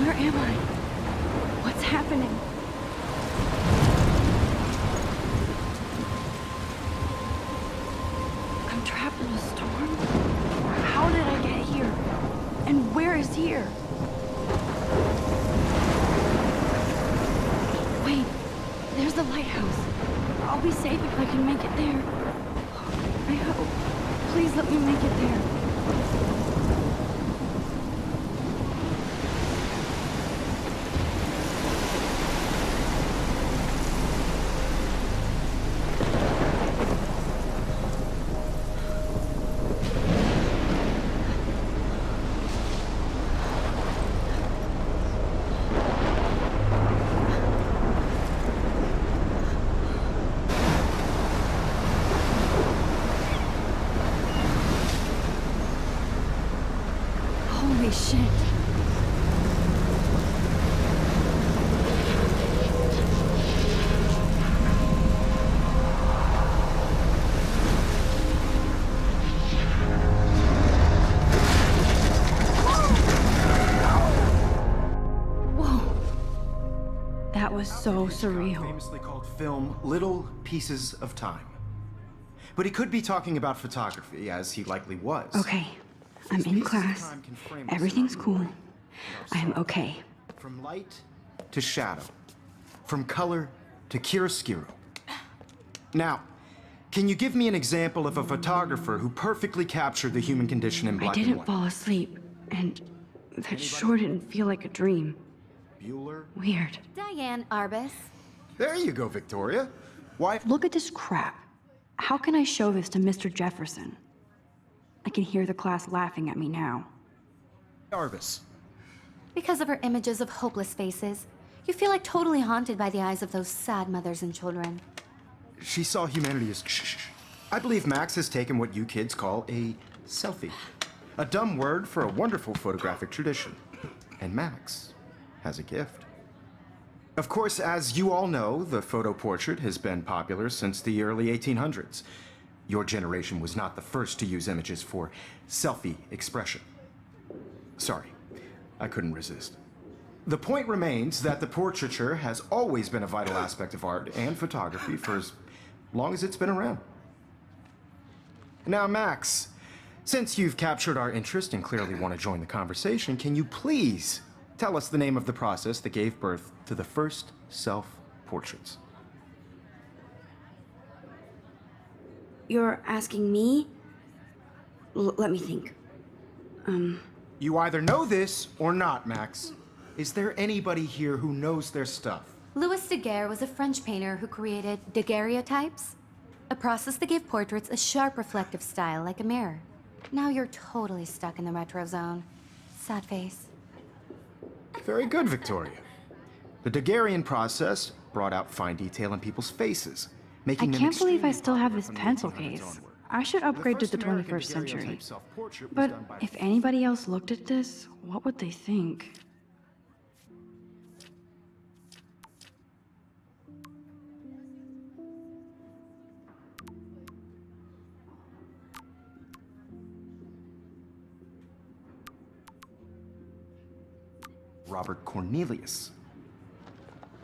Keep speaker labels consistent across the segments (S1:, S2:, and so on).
S1: Where am I? What's happening? I'm trapped in a storm? How did I get here? And where is here? Wait, there's the lighthouse. I'll be safe if I can make it there. I hope. Please let me make it there. Holy shit. Whoa. That was so surreal.
S2: Famously called film Little Pieces of Time. But he could be talking about photography, as he likely was.
S1: Okay. I'm in class. Everything's cool. I am okay.
S2: From light to shadow. From color to chiaroscuro. Now, can you give me an example of a photographer who perfectly captured the human condition in black and
S1: I didn't
S2: white?
S1: fall asleep, and that sure didn't feel like a dream.
S2: Bueller?
S1: Weird.
S3: Diane Arbus.
S2: There you go, Victoria. Why?
S1: Look at this crap. How can I show this to Mr. Jefferson? I can hear the class laughing at me now.
S2: Arbus.
S3: Because of her images of hopeless faces, you feel like totally haunted by the eyes of those sad mothers and children.
S2: She saw humanity as I believe Max has taken what you kids call a selfie. A dumb word for a wonderful photographic tradition. And Max has a gift. Of course, as you all know, the photo portrait has been popular since the early 1800s. Your generation was not the first to use images for selfie expression. Sorry, I couldn't resist. The point remains that the portraiture has always been a vital aspect of art and photography for as long as it's been around. Now, Max, since you've captured our interest and clearly want to join the conversation, can you please tell us the name of the process that gave birth to the first self-portraits?
S1: You're asking me? Let me think.
S2: You either know this or not, Max. Is there anybody here who knows their stuff?
S3: Louis Daguerre was a French painter who created daguerreotypes, a process that gave portraits a sharp reflective style like a mirror. Now you're totally stuck in the retro zone. Sad face.
S2: Very good, Victoria. The Daguerrean process brought out fine detail in people's faces,
S1: I
S2: making them
S1: can't believe I
S2: extremely
S1: still have
S2: popular
S1: this
S2: from the
S1: pencil
S2: 1800s
S1: case.
S2: onward.
S1: I should upgrade to
S2: first
S1: the
S2: American
S1: 21st century.
S2: daguerreotype self-portrait was
S1: But
S2: done by-
S1: if anybody else looked at this, what would they think?
S2: Robert Cornelius.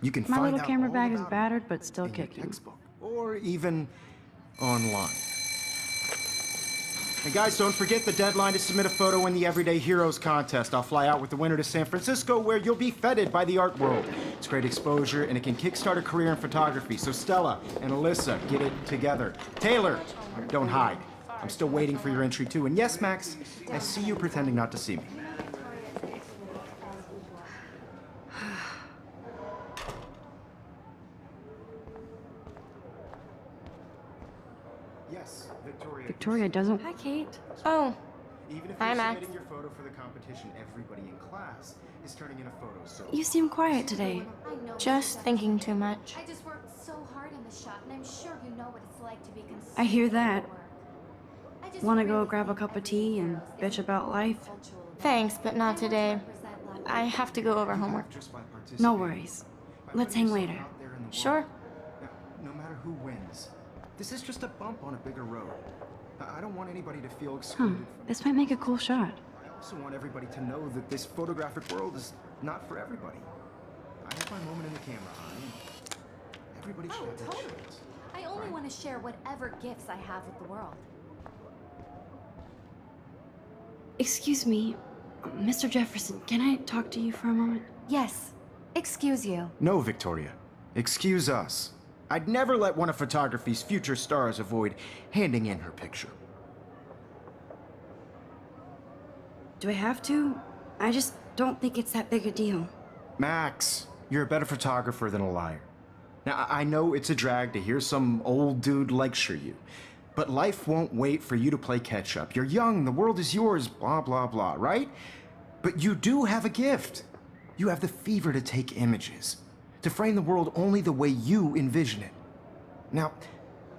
S2: You can
S1: My
S2: find
S1: little
S2: out
S1: camera
S2: all
S1: bag is
S2: about
S1: battered, but still
S2: in your
S1: kicking.
S2: textbook, or even online. And guys, don't forget the deadline to submit a photo in the Everyday Heroes contest. I'll fly out with the winner to San Francisco, where you'll be feted by the art world. It's great exposure, and it can kickstart a career in photography. So Stella and Alyssa, get it together. Taylor, don't hide. I'm still waiting for your entry too. And yes, Max, I see you pretending not to see me. Yes, Victoria.
S1: Victoria doesn't.
S4: Hi, Kate. Oh,
S2: Even if
S4: Hi,
S2: you're
S4: Max.
S2: submitting your photo for the competition, everybody in class is turning in a photo, so...
S1: You seem quiet today.
S3: I know.
S4: just thinking too much.
S3: I just worked so hard in the shot, and I'm sure you know what it's like to be consumed.
S1: I hear that.
S3: with work. I just
S1: Wanna go
S3: really
S1: grab a
S3: think
S1: cup of
S3: every
S1: tea and
S3: hero is
S1: bitch about life?
S3: cultural event.
S4: Thanks, but not
S3: I want to
S4: today.
S3: represent Latin
S4: I have to go over homework.
S2: Just by participating.
S1: No worries.
S2: By
S1: Let's
S2: putting
S1: hang
S2: yourself
S1: later.
S2: out there in the
S4: Sure.
S2: world. Now, no matter who wins, this is just a bump on a bigger road. I don't want anybody to feel
S1: Huh,
S2: excluded from...
S1: this might make a cool shot.
S2: also want everybody to know that this photographic world is not for everybody. I have my moment in the camera eye. Everybody should have their chance.
S3: I only want to share whatever gifts I have with the world.
S1: Excuse me, Mr. Jefferson, can I talk to you for a moment?
S3: Yes. Excuse you.
S2: No, Victoria. Excuse us. I'd never let one of photography's future stars avoid handing in her picture.
S1: Do I have to? I just don't think it's that big a deal.
S2: Max, you're a better photographer than a liar. Now, I know it's a drag to hear some old dude lecture you, but life won't wait for you to play catch-up. You're young, the world is yours, blah, blah, blah, right? But you do have a gift. You have the fever to take images, to frame the world only the way you envision it. Now,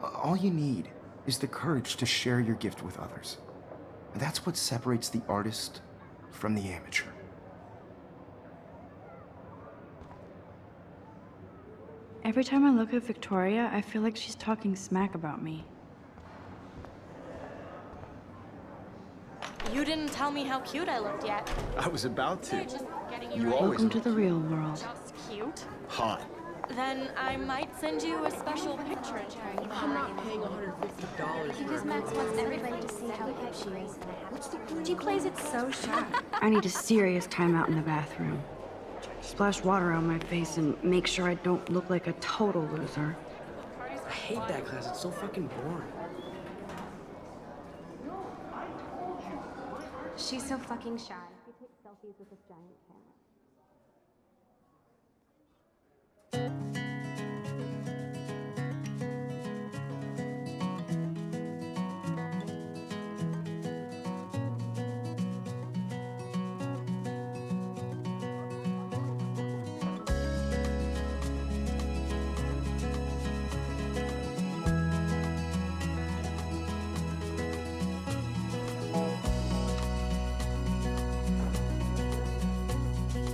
S2: all you need is the courage to share your gift with others. And that's what separates the artist from the amateur.
S1: Every time I look at Victoria, I feel like she's talking smack about me.
S4: You didn't tell me how cute I looked yet.
S2: I was about to.
S4: They're just getting you
S2: You
S4: ready.
S2: always
S1: Welcome to the real world.
S4: Just cute.
S2: hot.
S4: Then I might send you a special picture in turn.
S5: I'm not paying $150.
S3: Because Max wants everybody to see how hip she is. She plays it so sharp.
S1: I need a serious timeout in the bathroom. Splash water on my face and make sure I don't look like a total loser.
S5: I hate that class. It's so fucking boring.
S3: She's so fucking shy. She takes selfies with this giant camera.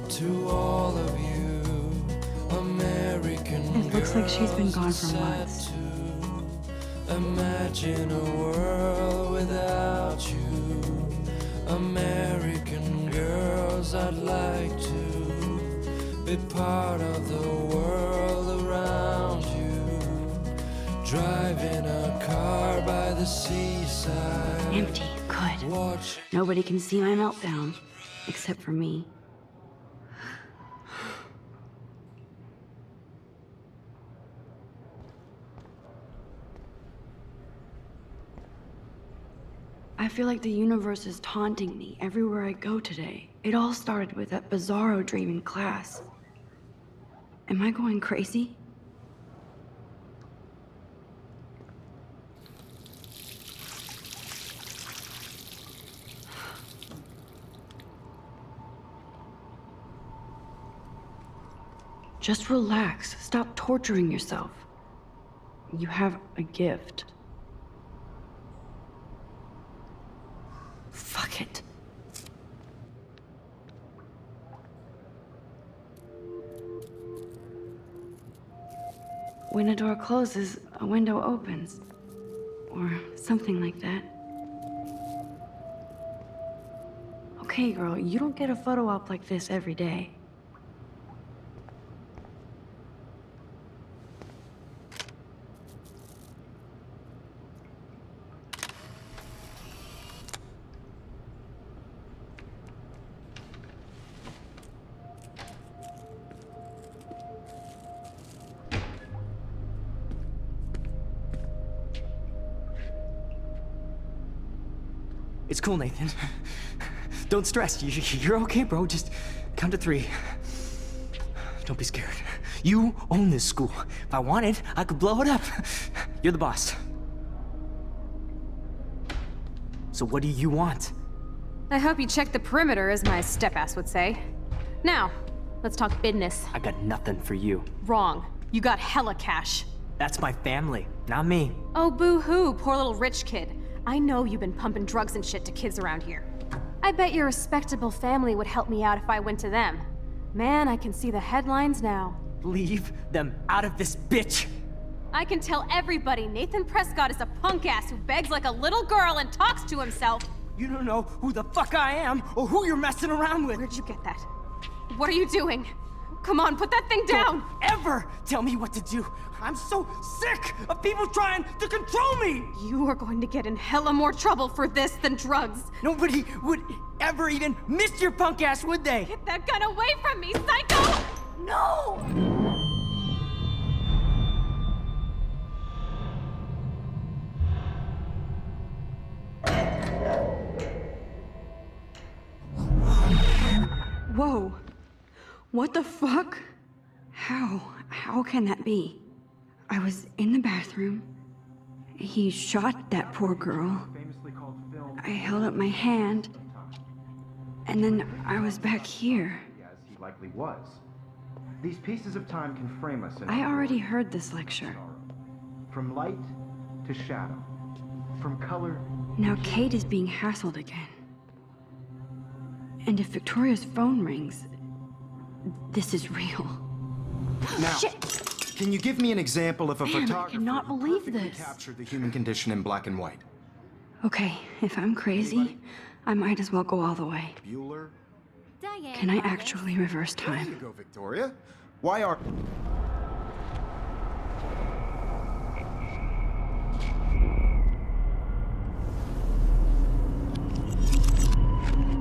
S6: To all of you, American
S1: It looks like she's been gone
S6: girls,
S1: for months.
S6: to imagine a world without you. American girls, I'd like to be part of the world around you. Driving a car by the seaside.
S1: Empty. Good.
S6: Watch.
S1: Nobody can see my meltdown, except for me. I feel like the universe is taunting me everywhere I go today. It all started with that bizarro dream in class. Am I going crazy? Just relax. Stop torturing yourself. You have a gift. Fuck it. When a door closes, a window opens. Or something like that. Okay, girl, you don't get a photo op like this every day.
S5: It's cool, Nathan. Don't stress. You're okay, bro. Just count to 3. Don't be scared. You own this school. If I wanted, I could blow it up. You're the boss. So what do you want?
S7: I hope you checked the perimeter, as my step-ass would say. Now, let's talk business.
S5: I got nothing for you.
S7: Wrong. You got hella cash.
S5: That's my family, not me.
S7: Oh, boo-hoo, poor little rich kid. I know you've been pumping drugs and shit to kids around here. I bet your respectable family would help me out if I went to them. Man, I can see the headlines now.
S5: Leave them out of this bitch!
S7: I can tell everybody Nathan Prescott is a punk ass who begs like a little girl and talks to himself.
S5: You don't know who the fuck I am or who you're messing around with.
S7: Where'd you get that? What are you doing? Come on, put that thing down!
S5: Don't ever tell me what to do. I'm so sick of people trying to control me.
S7: You are going to get in hella more trouble for this than drugs.
S5: Nobody would ever even miss your punk ass, would they?
S7: Get that gun away from me, psycho! No!
S1: Whoa. What the fuck? How can that be? I was in the bathroom. He shot that poor girl. I held up my hand. And then I was back here.
S2: As he likely was. These pieces of time can frame us in
S1: I already heard this lecture.
S2: from light to shadow, from color.
S1: Now Kate is being hassled again. And if Victoria's phone rings, this is real.
S2: Now,
S1: Shit!
S2: can you give me an example of a
S1: Man, I
S2: photographer
S1: cannot
S2: who
S1: believe
S2: perfectly
S1: this.
S2: captured the human condition in black and white?
S1: Okay, if I'm crazy, I might as well go all the way.
S2: Bueller?
S3: Diane,
S1: Can I
S3: Marvin.
S1: actually reverse
S2: There you
S1: time?
S2: go, Victoria. Why are...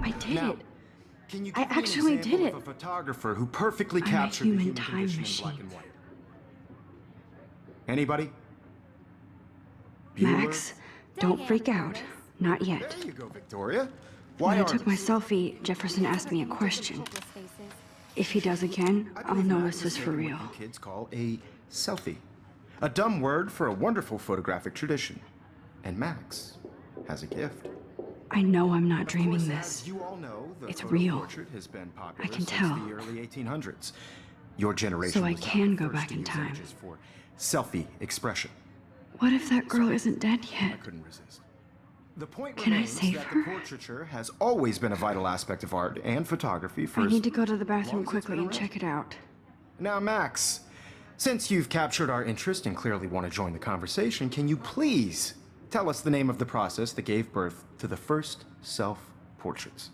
S1: I did
S2: Now,
S1: it.
S2: can you
S1: I
S2: give me an
S1: actually
S2: example
S1: did
S2: of
S1: it.
S2: a photographer who perfectly
S1: I'm a
S2: captured the
S1: human
S2: human
S1: time
S2: condition in black
S1: machine.
S2: and white? Anybody?
S1: Max, don't
S3: Diane,
S1: freak out. Not
S2: There
S1: yet.
S2: you go, Victoria.
S1: When
S2: Why
S1: I
S2: are
S1: took my selfie, Jefferson asked me a question. If he does again, I'll know this is for real.
S2: What you kids call a selfie. A dumb word for a wonderful photographic tradition. And Max has a gift.
S1: I know I'm not
S2: Of
S1: dreaming
S2: course,
S1: this.
S2: as you all know, the
S1: It's
S2: photo
S1: real.
S2: portrait has been popular
S1: I can
S2: since
S1: tell.
S2: the early 1800s. Your generation
S1: So I
S2: was not
S1: can
S2: the
S1: go
S2: first
S1: back
S2: to
S1: in
S2: use
S1: time.
S2: images for selfie expression.
S1: What if that girl isn't dead
S2: I
S1: yet?
S2: couldn't resist. The point
S1: Can I
S2: remains
S1: save
S2: that
S1: her?
S2: the portraiture has always been a vital aspect of art and photography for
S1: I
S2: as
S1: need to go to the
S2: long
S1: bathroom
S2: as it's
S1: quickly
S2: been
S1: and
S2: around.
S1: check it out.
S2: Now, Max, since you've captured our interest and clearly want to join the conversation, can you please tell us the name of the process that gave birth to the first self-portraits?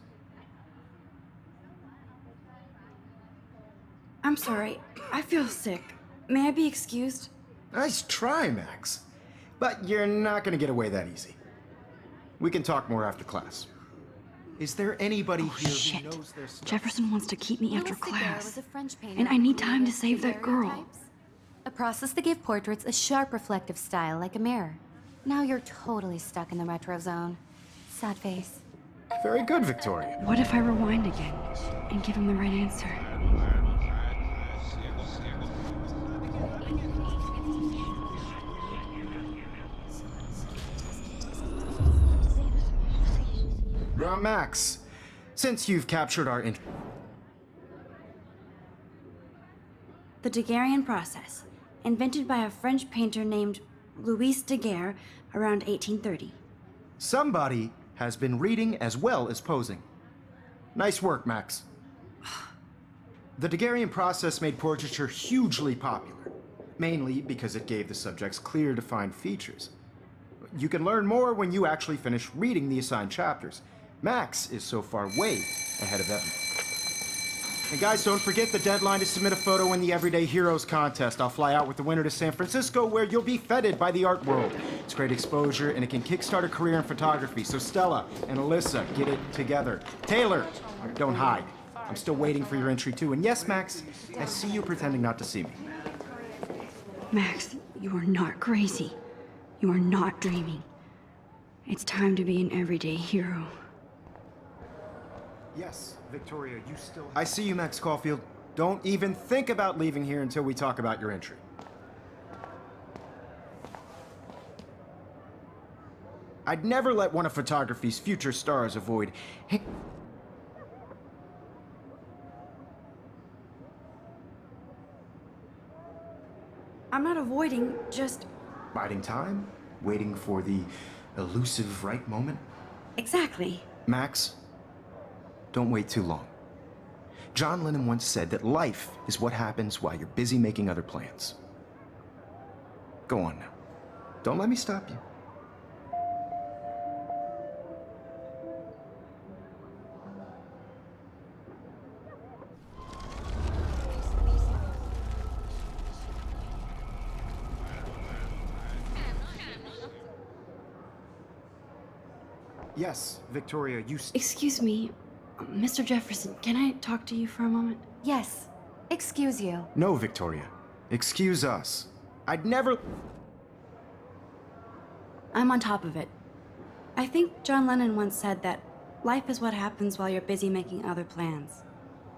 S1: I'm sorry. I feel sick. May I be excused?
S2: Nice try, Max. But you're not going to get away that easy. We can talk more after class. Is there anybody here
S1: Shit.
S2: who knows their stuff?
S1: Jefferson wants to keep me after
S3: Louis Daguerre
S1: class.
S3: was a French painter
S1: And I
S3: who
S1: need time to
S3: created
S1: save that girl.
S3: daguerreotypes, a process that gave portraits a sharp reflective style like a mirror. Now you're totally stuck in the retro zone. Sad face.
S2: Very good, Victoria.
S1: What if I rewind again and give him the right answer?
S2: Now, Max, since you've captured our interest...
S1: The Daguerrean process, invented by a French painter named Louis Daguerre around 1830.
S2: Somebody has been reading as well as posing. Nice work, Max. The Daguerrean process made portraiture hugely popular, mainly because it gave the subjects clear, defined features. You can learn more when you actually finish reading the assigned chapters. Max is so far way ahead of Evan. And guys, don't forget the deadline to submit a photo in the Everyday Heroes contest. I'll fly out with the winner to San Francisco, where you'll be feted by the art world. It's great exposure, and it can kickstart a career in photography. So Stella and Alyssa, get it together. Taylor, don't hide. I'm still waiting for your entry too. And yes, Max, I see you pretending not to see me.
S1: Max, you are not crazy. You are not dreaming. It's time to be an everyday hero.
S2: Yes, Victoria, you still... I see you, Max Caulfield. Don't even think about leaving here until we talk about your entry. I'd never let one of photography's future stars avoid...
S1: I'm not avoiding, just...
S2: Biding time? Waiting for the elusive right moment?
S1: Exactly.
S2: Max, don't wait too long. John Lennon once said that life is what happens while you're busy making other plans. Go on now. Don't let me stop you. Yes, Victoria,
S1: Excuse me, Mr. Jefferson, can I talk to you for a moment?
S3: Yes. Excuse you.
S2: No, Victoria. Excuse us. I'd never...
S1: I'm on top of it. I think John Lennon once said that life is what happens while you're busy making other plans.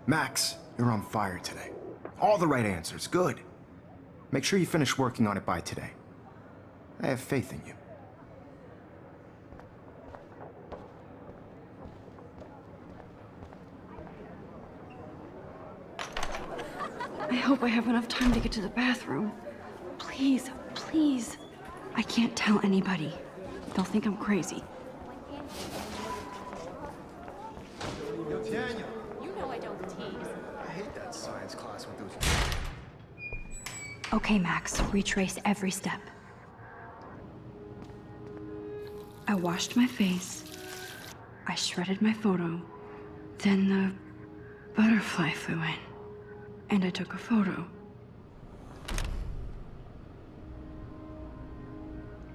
S2: Max, you're on fire today. All the right answers. Good. Make sure you finish working on it by today. I have faith in you.
S1: I hope I have enough time to get to the bathroom. Please, please. I can't tell anybody. They'll think I'm crazy.
S2: Daniel,
S4: You know I don't tease.
S2: I hate that science class with those...
S1: Okay, Max, retrace every step. I washed my face. I shredded my photo. Then the butterfly flew in. And I took a photo.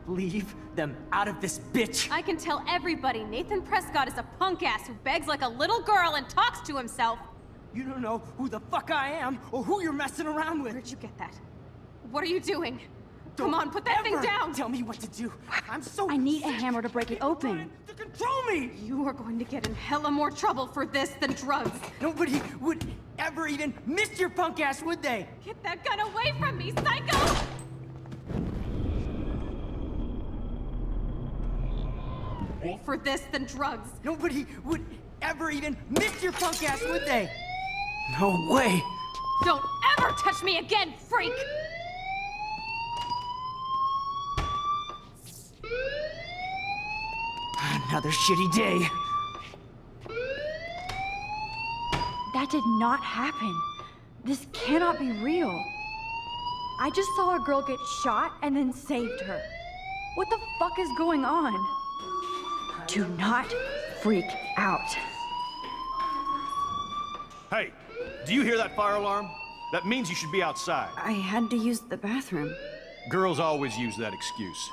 S5: Leave them out of this bitch!
S7: I can tell everybody Nathan Prescott is a punk ass who begs like a little girl and talks to himself.
S5: You don't know who the fuck I am or who you're messing around with.
S7: Where'd you get that? What are you doing?
S5: Don't
S7: Come on, put that thing
S5: ever
S7: down!
S5: Tell me what to do. I'm so
S1: I need a
S5: sick
S1: hammer to break it
S5: of
S1: open.
S5: trying to control me!
S7: You are going to get in hella more trouble for this than drugs.
S5: Nobody would ever even miss your punk ass, would they?
S7: Get that gun away from me, psycho! For this than drugs.
S5: Nobody would ever even miss your punk ass, would they? No way!
S7: Don't ever touch me again, freak!
S5: Another shitty day.
S1: That did not happen. This cannot be real. I just saw a girl get shot and then saved her. What the fuck is going on? Do not freak out.
S8: Hey, do you hear that fire alarm? That means you should be outside.
S1: I had to use the bathroom.
S8: Girls always use that excuse.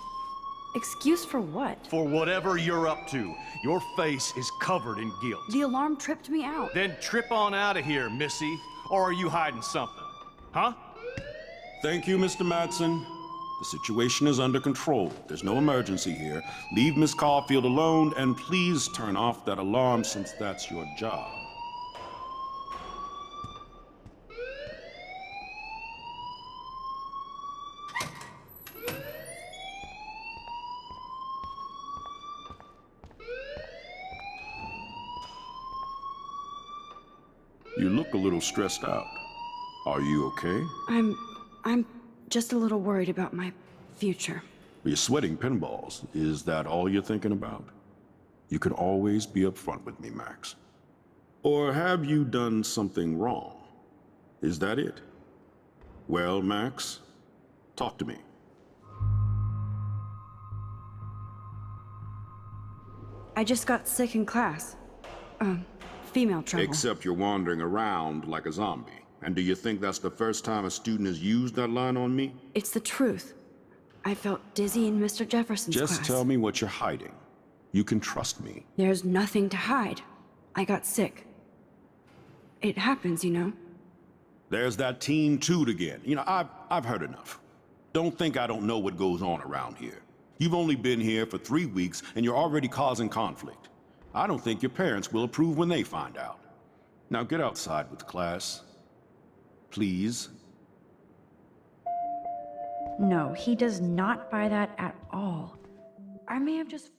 S1: Excuse for what?
S8: For whatever you're up to, your face is covered in guilt.
S1: The alarm tripped me out.
S8: Then trip on out of here, Missy. Or are you hiding something? Huh?
S9: Thank you, Mr. Madsen. The situation is under control. There's no emergency here. Leave Miss Caulfield alone, and please turn off that alarm since that's your job. You look a little stressed out. Are you okay?
S1: I'm just a little worried about my future.
S9: You're sweating pinballs. Is that all you're thinking about? You can always be upfront with me, Max. Or have you done something wrong? Is that it? Well, Max, talk to me.
S1: I just got sick in class. Female trouble.
S9: Except you're wandering around like a zombie. And do you think that's the first time a student has used that line on me?
S1: It's the truth. I felt dizzy in Mr. Jefferson's class.
S9: Just tell me what you're hiding. You can trust me.
S1: There's nothing to hide. I got sick. It happens, you know.
S9: There's that teen toot again. You know, I've heard enough. Don't think I don't know what goes on around here. You've only been here for 3 weeks and you're already causing conflict. I don't think your parents will approve when they find out. Now get outside with class. Please.
S1: No, he does not buy that at all. I may have just